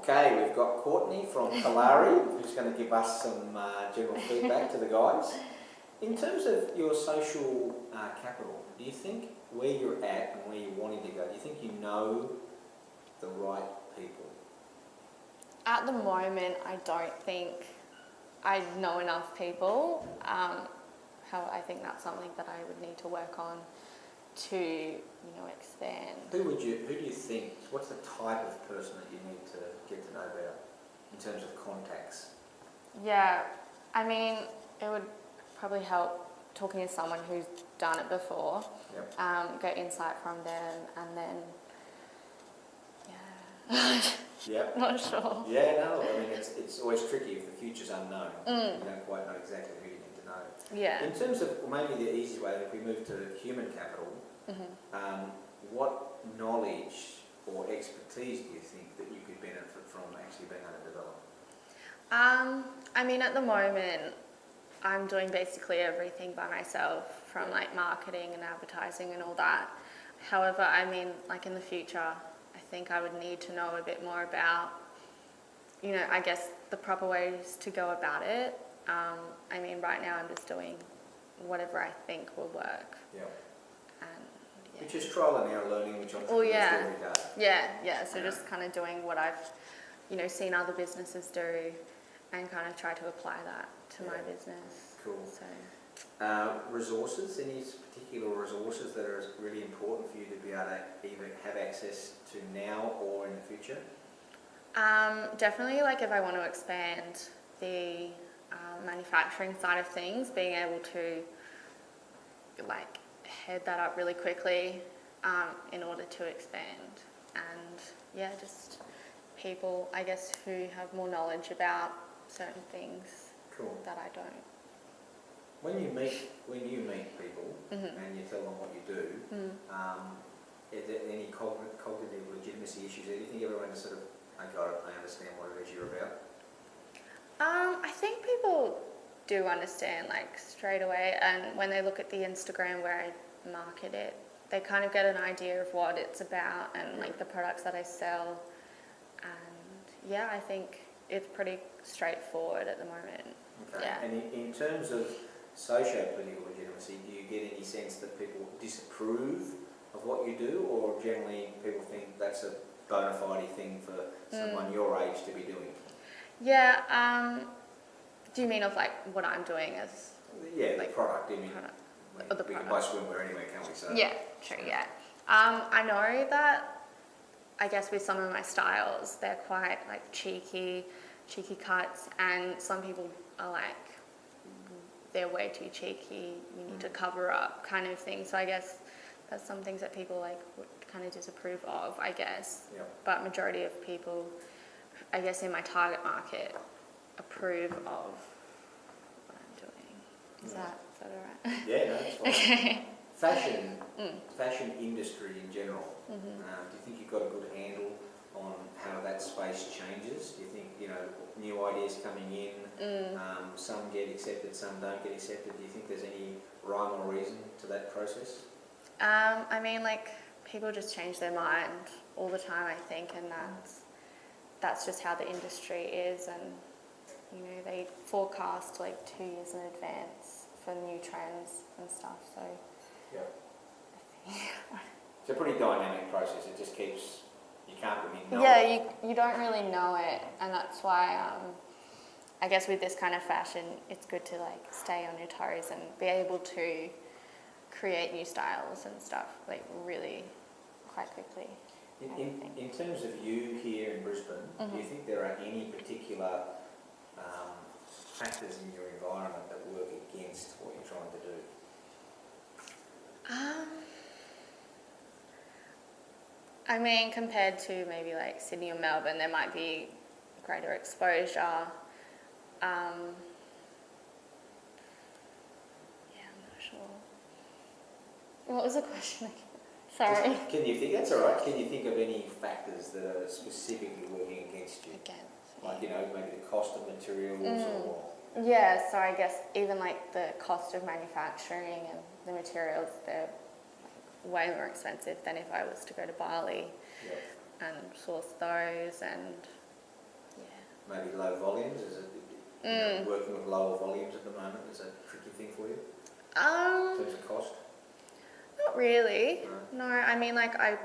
Okay, we've got Courtney from Kahlari, who's going to give us some general feedback to the guys. In terms of your social capital, do you think where you're at and where you're wanting to go, do you think you know the right people? At the moment, I don't think I know enough people. How I think that's something that I would need to work on to, expand. Who do you think, what's the type of person that you need to get to know better in terms of contacts? Yeah, I mean, it would probably help talking to someone who's done it before, get insight from them, and then, Yeah. Not sure. Yeah, no, I mean, it's always tricky if the future's unknown. You don't quite know exactly who you need to know. Yeah. In terms of, maybe the easy way, if we move to human capital, what knowledge or expertise do you think that you could benefit from actually being able to develop? I mean, at the moment, I'm doing basically everything by myself, from like marketing and advertising and all that. However, I mean, like in the future, I think I would need to know a bit more about, I guess the proper ways to go about it. I mean, right now I'm just doing whatever I think will work. Yeah. And, Which is trial and error learning, which entrepreneurs do every day. Yeah. So just kind of doing what I've, seen other businesses do, and kind of try to apply that to my business. Cool. So. Resources, any particular resources that are really important for you to be able to either have access to now or in the future? Definitely, like if I want to expand the manufacturing side of things, being able to like head that up really quickly in order to expand. And just people, I guess, who have more knowledge about certain things that I don't. When you meet people and you tell them what you do, is there any cognitive legitimacy issues? Do you think everyone is sort of, I got it, I understand what it is you're about? I think people do understand like straight away, and when they look at the Instagram where I market it, they kind of get an idea of what it's about and like the products that I sell. And I think it's pretty straightforward at the moment. Okay. Yeah. And in terms of socio-political legitimacy, do you get any sense that people disapprove of what you do, or generally people think that's a bona fide thing for someone your age to be doing? Yeah, do you mean of like what I'm doing as... Yeah, like, the product, I mean, we can buy swimwear anyway, can't we? So, yeah, true, yeah. I know that, I guess with some of my styles, they're quite like cheeky cuts, and some people are like, they're way too cheeky, you need to cover up kind of thing. So I guess that's some things that people like would kind of disapprove of, I guess. Yep. But majority of people, I guess in my target market, approve of what I'm doing. Is that all right? Yeah, no, that's fine. Okay. Fashion industry in general. Do you think you've got a good handle on how that space changes? Do you think, new ideas coming in, some get accepted, some don't get accepted? Do you think there's any rhyme or reason to that process? I mean, like, people just change their mind all the time, I think, and that's just how the industry is, and, they forecast like 2 years in advance for new trends and stuff, so... Yeah. It's a pretty dynamic process. It just keeps, you can't really know. Yeah, you don't really know it, and that's why I guess with this kind of fashion, it's good to like stay on your toes and be able to create new styles and stuff like really quite quickly. In terms of you here in Brisbane, do you think there are any particular factors in your environment that work against what you're trying to do? I mean, compared to maybe like Sydney or Melbourne, there might be greater exposure. I'm not sure. What was the question again? Sorry. Can you think, that's all right, can you think of any factors that are specifically working against you? Like, maybe the cost of materials or... Yeah, so I guess even like the cost of manufacturing and the materials, they're like way more expensive than if I was to go to Bali and source those, and maybe low volumes? Is it working with lower volumes at the moment is a tricky thing for you in terms of cost? Not really. No, I mean, like, I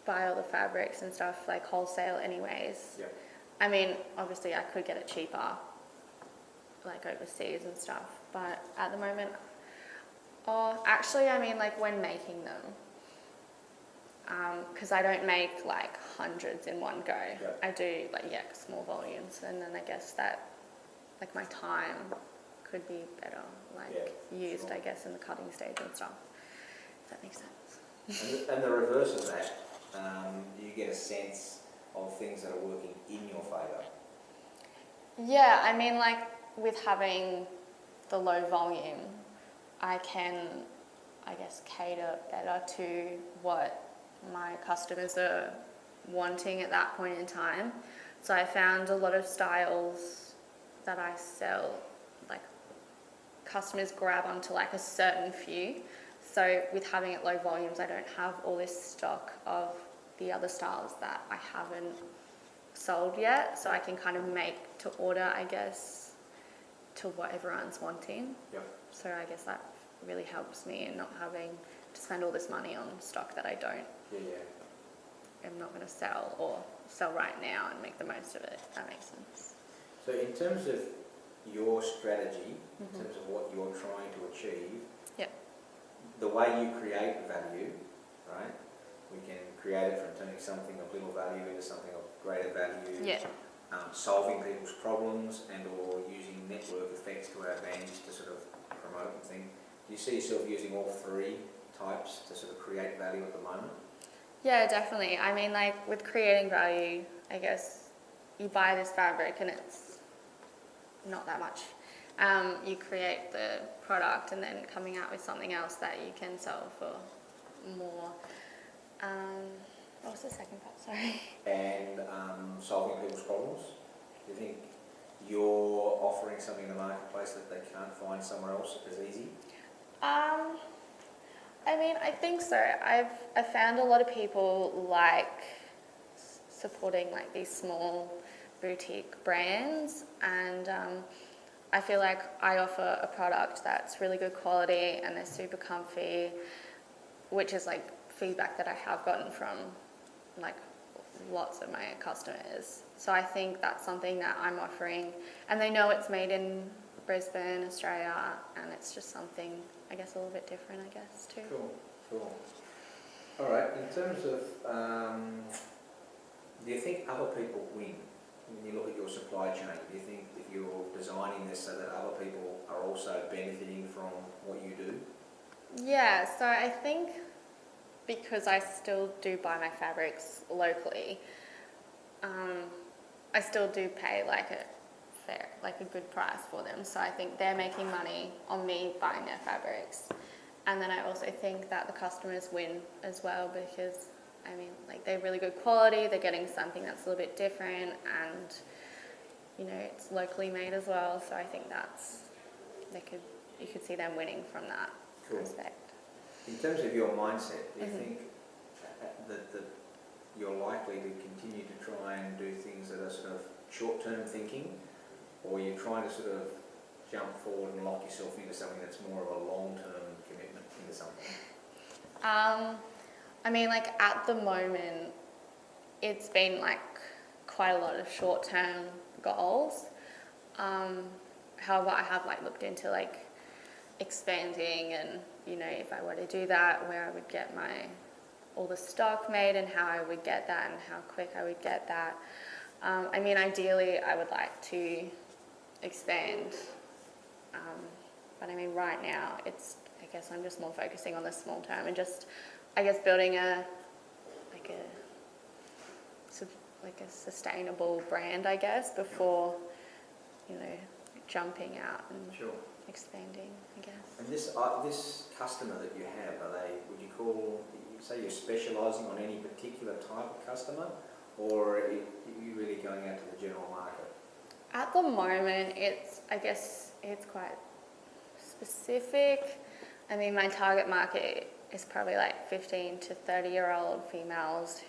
buy all the fabrics and stuff like wholesale anyways. Yeah. I mean, obviously I could get it cheaper, like overseas and stuff, but at the moment, actually, I mean, like when making them, because I don't make like hundreds in one go. Yeah. I do like, small volumes, and then I guess that, like, my time could be better, like used, sure. I guess, in the cutting stage and stuff. If that makes sense. And the reverse of that, do you get a sense of things that are working in your favour? Yeah, I mean, like with having the low volume, I can, I guess, cater better to what my customers are wanting at that point in time. So I found a lot of styles that I sell, like, customers grab onto like a certain few. So with having it low volumes, I don't have all this stock of the other styles that I haven't sold yet. So I can kind of make to order, I guess, to what everyone's wanting. Yep. So I guess that really helps me in not having to spend all this money on stock that I don't. I'm not going to sell, or sell right now and make the most of it, if that makes sense. So in terms of your strategy, in terms of what you're trying to achieve, the way you create value, right? We can create it from turning something of little value into something of greater value, solving people's problems, and or using network effects to our advantage to sort of promote and think. Do you see yourself using all three types to sort of create value at the moment? Yeah, definitely. I mean, like with creating value, I guess you buy this fabric and it's not that much. You create the product and then coming out with something else that you can sell for more. What was the second part? Sorry. And solving people's problems. Do you think you're offering something in the marketplace that they can't find somewhere else as easy? I mean, I think so. I've found a lot of people like supporting like these small boutique brands, and I feel like I offer a product that's really good quality and they're super comfy, which is like feedback that I have gotten from like lots of my customers. So I think that's something that I'm offering, and they know it's made in Brisbane, Australia, and it's just something, I guess, a little bit different, I guess, too. Cool. All right, in terms of, do you think other people win when you look at your supply chain? Do you think if you're designing this so that other people are also benefiting from what you do? Yeah, so I think because I still do buy my fabrics locally, I still do pay like a good price for them. So I think they're making money on me buying their fabrics. And then I also think that the customers win as well, because I mean, like, they're really good quality, they're getting something that's a little bit different, and you know, it's locally made as well. So I think you could see them winning from that aspect. In terms of your mindset, do you think that you're likely to continue to try and do things that are sort of short-term thinking, or you're trying to sort of jump forward and lock yourself into something that's more of a long-term commitment into something? I mean, like, at the moment, it's been like quite a lot of short-term goals. However, I have like looked into like expanding, and you know, if I were to do that, where I would get all the stock made and how I would get that and how quick I would get that. I mean, ideally, I would like to expand, but I mean, right now, I guess I'm just more focusing on the small term and just, I guess, building a sustainable brand, I guess, before, you know, jumping out and expanding, I guess. And this customer that you have, would you say you're specialising on any particular type of customer, or are you really going out to the general market? At the moment, I guess it's quite specific. I mean, my target market is probably like 15 to 30-year-old females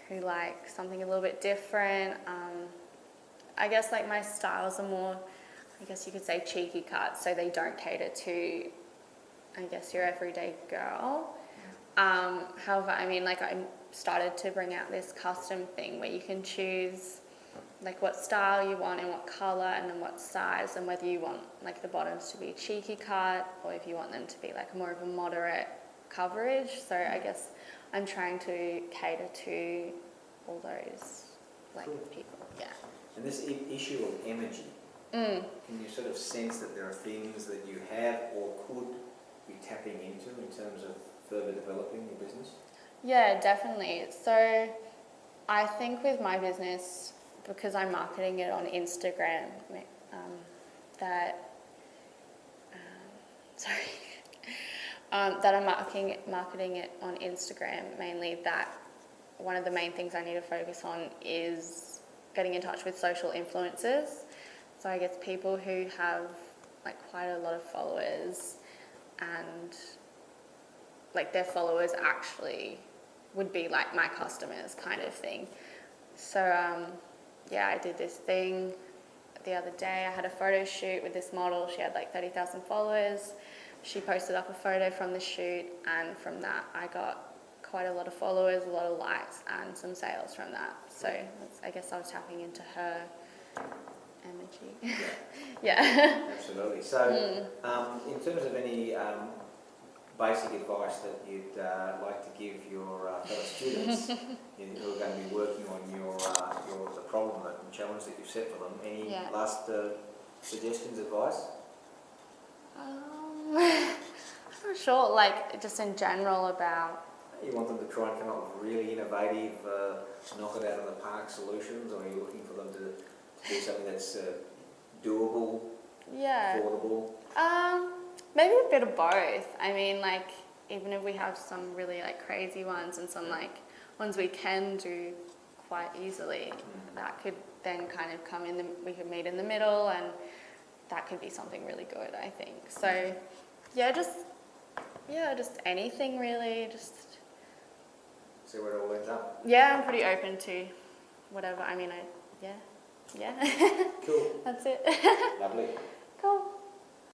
who like something a little bit different. I guess like my styles are more, I guess you could say cheeky cuts, so they don't cater to, I guess, your everyday girl. However, I mean, like I started to bring out this custom thing where you can choose like what style you want and what colour and then what size, and whether you want like the bottoms to be cheeky cut or if you want them to be like more of a moderate coverage. So I guess I'm trying to cater to all those like people. Yeah. And this issue of energy, can you sort of sense that there are things that you have or could be tapping into in terms of further developing your business? Yeah, definitely. So I think with my business, because I'm marketing it on Instagram, that I'm marketing it on Instagram mainly, that one of the main things I need to focus on is getting in touch with social influencers. So I guess people who have like quite a lot of followers, and like their followers actually would be like my customers kind of thing. So yeah, I did this thing the other day. I had a photo shoot with this model. She had like 30,000 followers. She posted up a photo from the shoot, and from that I got quite a lot of followers, a lot of likes, and some sales from that. So I guess I was tapping into her energy. Yeah. Absolutely. So in terms of any basic advice that you'd like to give your fellow students who are going to be working on the problem and challenge that you've set for them, any last suggestions, advice? I'm not sure, like just in general about... You want them to try and come up with really innovative, knock it out of the park solutions, or are you looking for them to do something that's doable, affordable? Maybe a bit of both. I mean, like, even if we have some really like crazy ones and some like ones we can do quite easily, that could then kind of come in, we could meet in the middle, and that could be something really good, I think. So just anything really, just see where it all ends up. Yeah, I'm pretty open to whatever. I mean, yeah. Cool. That's it. Lovely.